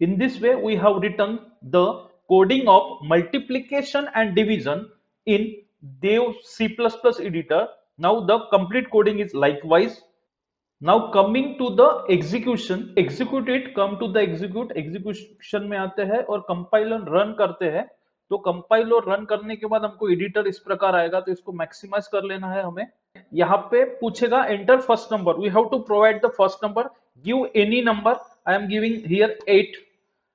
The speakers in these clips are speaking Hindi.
In this way, we have written the coding of multiplication and division in Dev C++ editor. Now the complete coding is likewise. Now coming to the execution, execute it, come to the execution में आते हैं और कंपाइल और रन करते हैं। तो कंपाइल और रन करने के बाद हमको एडिटर इस प्रकार आएगा, तो इसको मैक्सिमाइज कर लेना है हमें। यहाँ पे पूछेगा enter first number, we have to provide the first number, give any number, I am giving here 8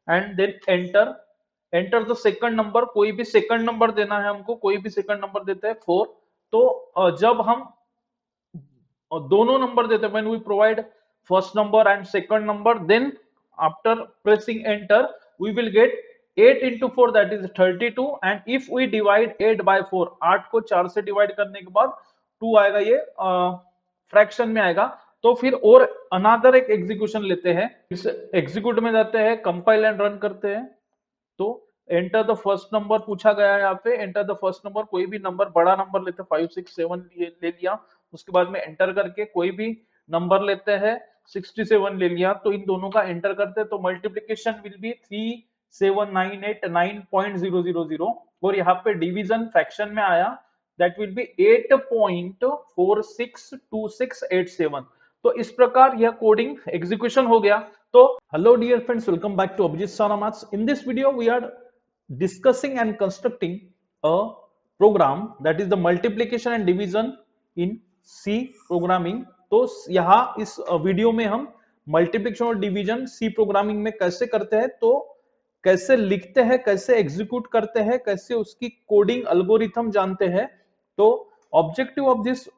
and then enter. Enter the second number, कोई भी सेकंड नंबर देना है हमको, कोई भी सेकंड नंबर देते हैं 4। तो जब हम दोनों नंबर देते हैं, when we provide first number and second number, then after pressing enter we will get 8 into 4 that is 32, and if we divide 8 by 4, 8 को 4 से डिवाइड करने के बाद 2 आएगा, ये फ्रैक्शन में आएगा। तो फिर और अनदर एक एग्जीक्यूशन लेते हैं, इस एग्जीक्यूट में जाते हैं, कंपाइल एंड रन करते हैं। तो एंटर द फर्स्ट नंबर पूछा गया है यहाँ पे, एंटर द फर्स्ट नंबर, कोई भी नंबर बड़ा नंबर लेते हैं, 5 6 7 ले लिया, उसके बाद में एंटर करके कोई भी नंबर लेते हैं, 67 ले लिया, तो इन दोनों का एंटर करते हैं। तो मल्टीप्लीकेशन विल बी 3798 9.000, और यहाँ पे डिवीजन फ्रैक्शन में आया, दैट विल बी 8.462687। तो इस प्रकार यह कोडिंग एग्जीक्यूशन हो गया। तो hello dear friends, welcome back to Abhijeet Sana maths. In this video we are discussing and constructing a program that is the multiplication and division in C programming। तो यहाँ इस वीडियो में हम मल्टीप्लिकेशन और डिवीजन C प्रोग्रामिंग में कैसे करते हैं, तो कैसे लिखते हैं, कैसे एग्जीक्यूट करते हैं, कैसे उसकी कोडिंग एल्गोरिथम जानते हैं। तो objective of this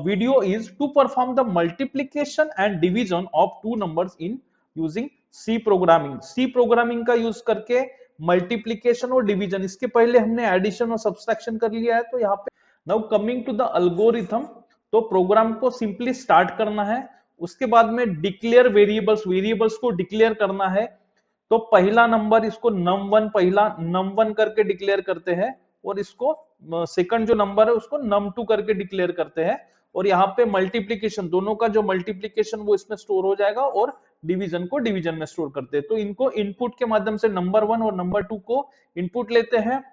video is to perform the multiplication and division of two numbers in using C programming. C programming का यूज करके मल्टीप्लीकेशन और डिवीजन, इसके पहले हमने एडिशन और सब्सट्रैक्शन कर लिया है। तो यहाँ पे now coming to the algorithm, तो प्रोग्राम को सिंपली स्टार्ट करना है, उसके बाद में डिक्लेयर वेरिएबल्स को डिक्लेयर करना है। तो पहला नंबर इसको num1, पहला num1 करके डिक्लेयर करते हैं, और इसको सेकंड जो नंबर है उसको num2 करके डिक्लेयर करते हैं। और यहाँ पे मल्टीप्लीकेशन, दोनों का जो मल्टीप्लीकेशन वो इसमें स्टोर हो जाएगा, और डिवीजन को डिवीजन में स्टोर करते हैं। तो इनको इनपुट के माध्यम से नंबर 1 और नंबर 2 को इनपुट लेते हैं।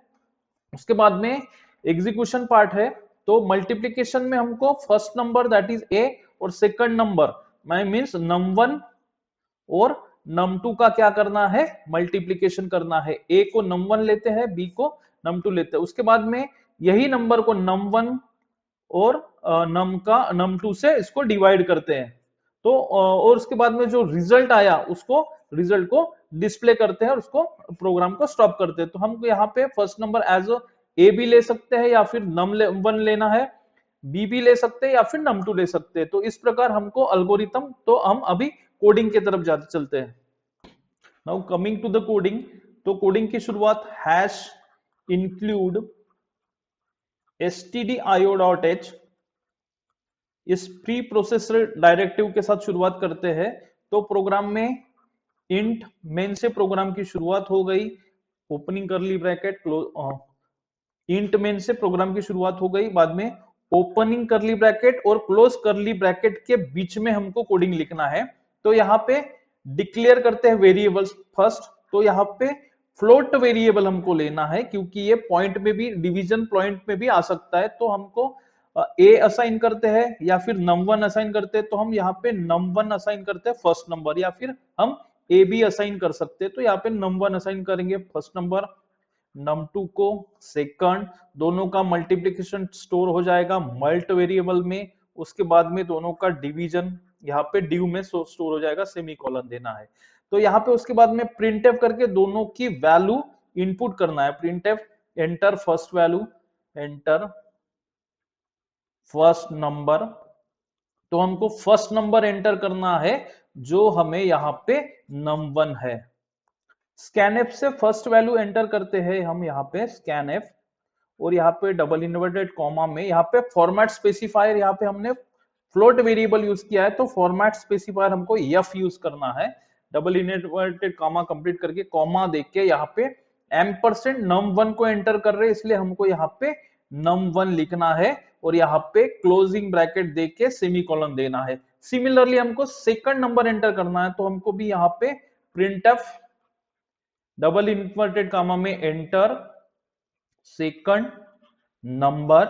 उसके बाद में एग्जीक्यूशन पार्ट है। तो मल्टीप्लीकेशन में हमको first number that is a और सेकंड नंबर मींस num1 और num2 का क्या करना है, मल्टीप्लीकेशन करना है। ए को num1 लेते हैं, बी को num2 लेते हैं। उसके बाद में यही नंबर को num1 और num2 से इसको डिवाइड करते हैं। तो और उसके बाद में जो रिजल्ट आया उसको रिजल्ट को डिस्प्ले करते हैं और उसको प्रोग्राम को स्टॉप करते हैं। तो हमको यहाँ पे फर्स्ट नंबर एज ए भी ले सकते हैं, या फिर num1 लेना है, बी भी ले सकते हैं, या फिर num2 ले सकते हैं। तो इस प्रकार हमको एल्गोरिथम, तो हम अभी कोडिंग की तरफ जाते चलते हैं। Now coming to the coding, तो कोडिंग की शुरुआत हैश इंक्लूड stdio.h इस प्री प्रोसेसर डायरेक्टिव के साथ शुरुआत करते हैं। तो प्रोग्राम में इंट मेन से प्रोग्राम की शुरुआत हो गई, ओपनिंग करली ब्रैकेट क्लोज, इंट मेन से प्रोग्राम की शुरुआत हो गई, बाद में ओपनिंग करली ब्रैकेट और क्लोज करली ब्रैकेट के बीच में हमको कोडिंग लिखना है। तो यहाँ पे डिक्लेयर करते हैं वेरिएबल्स फर्स्ट। तो यहाँ पे फ्लोट वेरिएबल हमको लेना है, क्योंकि ये पॉइंट में भी, डिवीजन पॉइंट में भी आ सकता है। तो हमको ए असाइन करते हैं या फिर num1 असाइन करते हैं। तो हम यहाँ पे num1 असाइन करते हैं फर्स्ट नंबर, या फिर हम ए भी असाइन कर सकते हैं। तो यहाँ पे num1 असाइन करेंगे फर्स्ट नंबर, num2 को सेकंड, दोनों का मल्टीप्लीकेशन स्टोर हो जाएगा मल्ट वेरिएबल में। उसके बाद में दोनों का डिवीजन यहाँ पे डिव में स्टोर हो जाएगा, सेमीकोलन देना है। तो यहाँ पे उसके बाद में प्रिंटफ करके दोनों की वैल्यू इनपुट करना है। Printf enter first value, enter first number. तो हमको फर्स्ट नंबर एंटर करना है जो हमें यहाँ पे num1 है। स्कैनएफ से फर्स्ट वैल्यू एंटर करते हैं हम यहाँ पे स्कैनएफ, और यहाँ पे डबल इन्वर्टेड कॉमा में यहाँ पे फॉर्मेट स्पेसिफायर, यहाँ पे हमने फ्लोट वेरिएबल यूज किया है, तो फॉर्मेट स्पेसिफायर हमको एफ यूज करना है। डबल इन्वर्टेड कॉमा कंप्लीट करके कॉमा देख के यहाँ पे एम्परसेंड num1 को एंटर कर रहे हैं, इसलिए हमको यहाँ पे num1 लिखना है, और यहाँ पे क्लोजिंग ब्रैकेट देख के सेमीकोलन देना है। सिमिलरली हमको सेकंड नंबर एंटर करना है, तो हमको भी यहाँ पे प्रिंटफ डबल इन्वर्टेड कॉमा में एंटर सेकंड नंबर,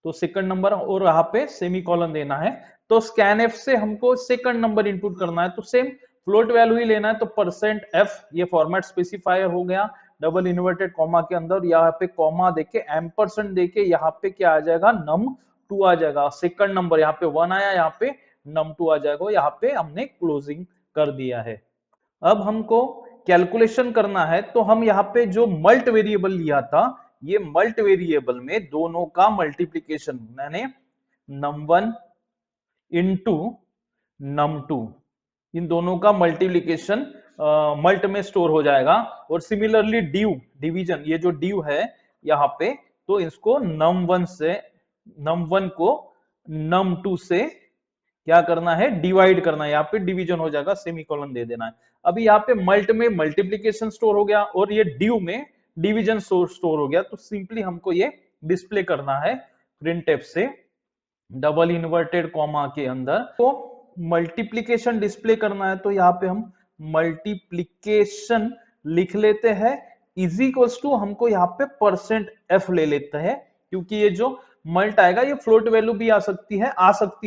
तो सेकंड नंबर और यहाँ पे सेमी कॉलन देना है। तो स्कैन एफ से हमको सेकंड नंबर इनपुट करना है, तो सेम फ्लोट वैल्यू ही लेना है। तो परसेंट एफ ये फॉर्मेट स्पेसिफायर हो गया डबल इन्वर्टेड कॉमा के अंदर, यहाँ पे कॉमा देके एम्परसेंट देके यहाँ पे क्या आ जाएगा, num2 आ जाएगा। सेकंड नंबर यहाँ पे 1 आया, यहाँ पे num2 आ जाएगा। यहाँ पे हमने क्लोजिंग कर दिया है। अब हमको कैलकुलेशन करना है, तो हम यहाँ पे जो मल्ट वेरिएबल लिया था, ये मल्ट वेरिएबल में दोनों का मल्टीप्लीकेशन यानी num1 इंटू num2, इन दोनों का मल्टीप्लीकेशन मल्ट में स्टोर हो जाएगा। और सिमिलरली ड्यू डिवीजन, ये जो ड्यू है यहाँ पे, तो इसको num1 को num2 से क्या करना है, डिवाइड करना है। यहाँ पे डिवीजन हो जाएगा, सेमीकोलन दे देना है। अभी यहाँ पे मल्ट में मल्टीप्लीकेशन स्टोर हो गया और ये ड्यू में डिवीजन स्टोर हो गया। तो सिंपली हमको ये डिस्प्ले करना है प्रिंटफ से डबल इन्वर्टेड कॉमा के अंदर। तो मल्टीप्लीकेशन डिस्प्ले करना है, तो यहाँ पे हम मल्टीप्लीकेशन लिख लेते हैं इज इक्वल्स टू, हमको यहाँ पे परसेंट एफ ले लेते हैं, क्योंकि ये जो मल्ट आएगा ये फ्लोट वैल्यू भी आ सकती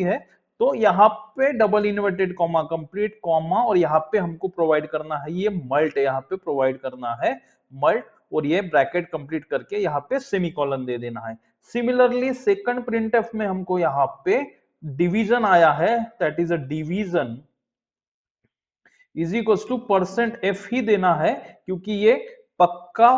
है। तो यहाँ पे double inverted comma complete comma और यहाँ पे हमको प्रोवाइड करना है ये मल्ट, यहाँ पे प्रोवाइड करना है मल्ट और ये ब्रैकेट कंप्लीट करके यहाँ पे सेमीकोलन दे देना है। सिमिलरली सेकंड प्रिंटफ में हमको यहाँ पे डिवीजन आया है, that is a division is equal to percent F ही देना है, क्योंकि ये पक्का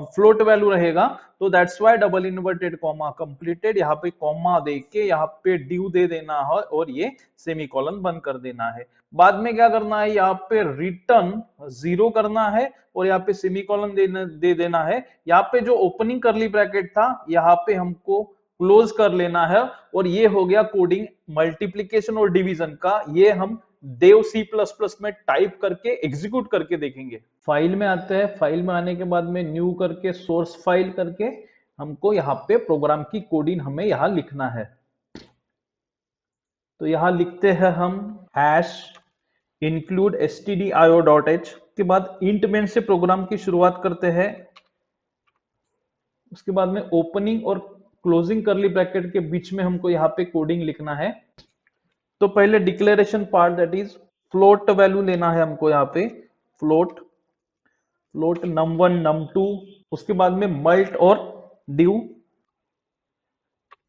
फ्लोट वैल्यू रहेगा। तो that's why double inverted comma completed, यहाँ पे कॉमा देके यहाँ पे ड्यू दे देना है और ये सेमीकोलन बंद कर देना है। बाद में क्या करना है, यहाँ पे रिटर्न 0 करना है और यहाँ पे सेमीकोलन दे देना है। यहाँ पे जो ओपनिंग करली ब्रैकेट था यहाँ पे हमको क्लोज कर लेना है। और ये हो गया कोडिंग मल्टीप्लीकेशन और डिवीजन का। ये हम देव C++ में टाइप करके एग्जीक्यूट करके देखेंगे। फाइल में आते हैं, फाइल में आने के बाद में न्यू करके सोर्स फाइल करके हमको यहाँ पे प्रोग्राम की कोडिंग हमें यहाँ लिखना है। तो यहाँ लिखते हैं हम हैश इंक्लूड stdio.h के बाद इंट मेन से प्रोग्राम की शुरुआत करते हैं। उसके बाद में ओपनिंग और क्लोजिंग करली ब्रैकेट के बीच में हमको यहाँ पे कोडिंग लिखना है। तो पहले declaration part, that is float value लेना है हमको यहाँ पे, फ्लोट num1 num2, उसके बाद में मल्ट और ड्यू,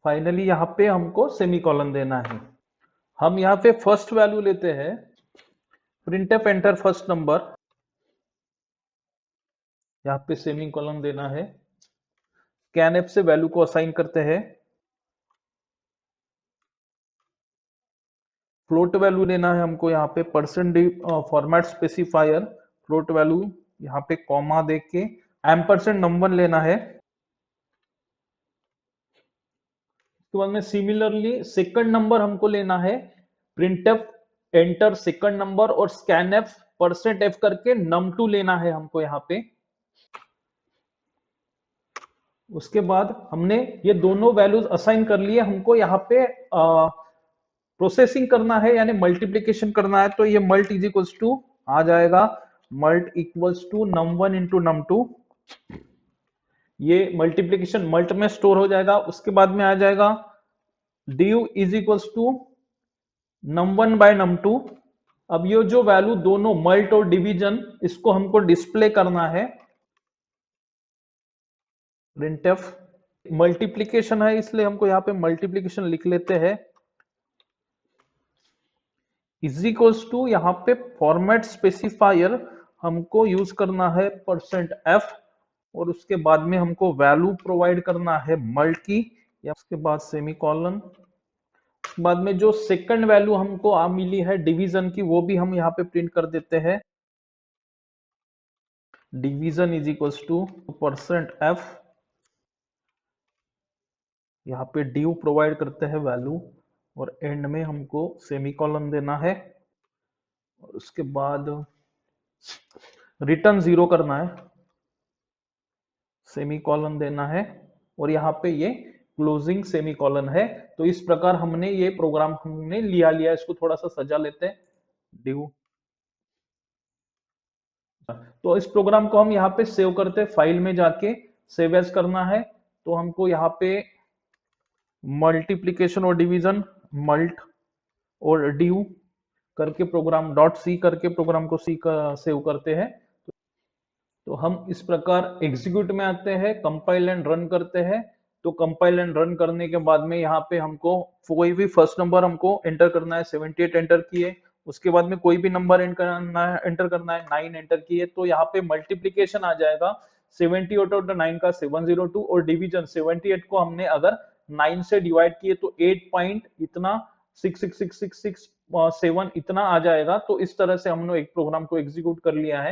फाइनली यहाँ पे हमको सेमीकोलन देना है। हम यहाँ पे फर्स्ट वैल्यू लेते हैं, प्रिंटफ एंटर फर्स्ट नंबर, यहाँ पे सेमीकोलन देना है। स्कैनएफ से वैल्यू को असाइन करते हैं, फ्लोट वैल्यू लेना है हमको यहाँ पे percent format specifier float value, यहाँ पे कॉमा देके एम्परसेंड num1 लेना है। उसके बाद में सिमिलरली सेकंड नंबर हमको लेना है, प्रिंटफ एंटर सेकंड नंबर और स्कैनएफ परसेंट एफ करके num2 लेना है हमको यहाँ पे। उसके बाद हमने ये दोनों वैल्यूज असाइन कर लिए, हमको यहाँ पे प्रोसेसिंग करना है यानी मल्टीप्लीकेशन करना है। तो ये मल्ट इज इक्वल्स टू आ जाएगा, malt equals to num1 into num2, ये मल्टीप्लीकेशन मल्ट में स्टोर हो जाएगा। उसके बाद में आ जाएगा due is equals to num1 by num2। अब ये जो वैल्यू दोनों मल्ट और डिवीजन, इसको हमको डिस्प्ले करना है। प्रिंटफ मल्टीप्लीकेशन है इसलिए हमको यहाँ पे मल्टीप्लीकेशन लिख लेते हैं, इज इक्वल्स टू यहाँ पे फॉर्मेट स्पेसिफायर हमको यूज करना है परसेंट एफ और उसके बाद में हमको वैल्यू प्रोवाइड करना है मल्ट की, या उसके बाद सेमीकोलन। बाद में जो सेकंड वैल्यू हमको मिली है डिवीजन की, वो भी हम यहाँ पे प्रिंट कर देते हैं, division is equals to percent F, यहाँ पे ड्यू प्रोवाइड करते हैं वैल्यू और एंड में हमको सेमीकोलन देना है और उसके बाद रिटर्न 0 करना है, सेमीकोलन देना है और यहाँ पे ये क्लोजिंग सेमीकोलन है। तो इस प्रकार हमने ये प्रोग्राम हमने लिया, इसको थोड़ा सा सजा लेते हैं, ड्यू तो इस प्रोग्राम को हम यहाँ पे सेव करते हैं, फाइल में जाके सेव एज करना है। तो हमको यहाँ पे मल्टीप्लीकेशन और डिवीजन मल्ट और डिव करके प्रोग्राम डॉट सी करके प्रोग्राम को सी का सेव करते हैं। तो हम इस प्रकार एग्जीक्यूट में आते हैं, कंपाइल एंड रन करते हैं। तो कंपाइल एंड रन करने के बाद में यहाँ पे हमको कोई भी फर्स्ट नंबर हमको एंटर करना है, 78 एंटर किए। उसके बाद में कोई भी नंबर एंटर करना है 9 एंटर किए। तो यहाँ पे मल्टीप्लीकेशन आ जाएगा 70 आउट 9 का 702, और डिवीजन 78 को हमने अगर 9 से डिवाइड किए तो 8 पॉइंट इतना 66666 इतना आ जाएगा। तो इस तरह से हमने एक प्रोग्राम को एग्जीक्यूट कर लिया है।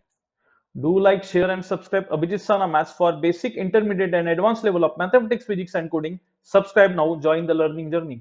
Do like, share and subscribe Abhijit Sana Maths for basic, intermediate and advanced level of mathematics, physics and coding. Subscribe now, join the learning journey.